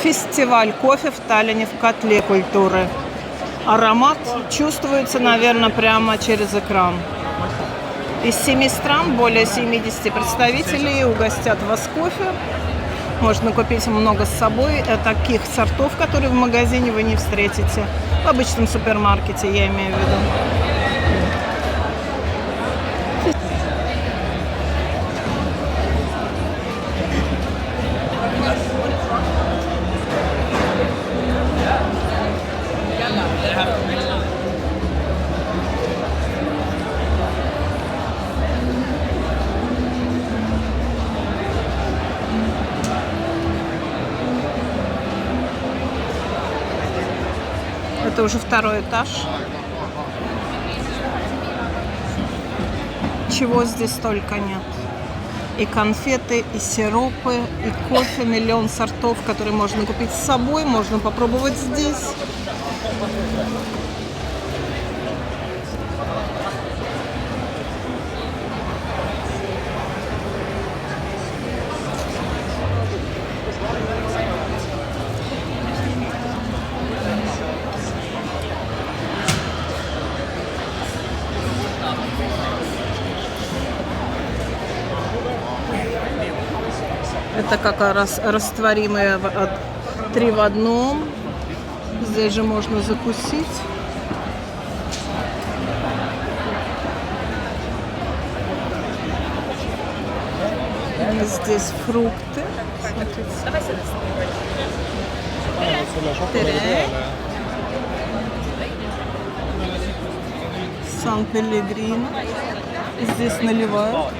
Фестиваль кофе в Таллине в котле культуры. Аромат чувствуется, наверное, прямо через экран. Из 7 стран более 70 представителей угостят вас кофе. Можно купить много с собой таких сортов, которые в магазине вы не встретите. В обычном супермаркете, я имею в виду. Это уже второй этаж. Чего здесь только нет. И конфеты, и сиропы, и кофе, миллион сортов, которые можно купить с собой, можно попробовать здесь. Это как раз растворимые 3 в одном. Здесь же можно закусить. Здесь фрукты. Сан-Пеллегрино. Здесь наливают.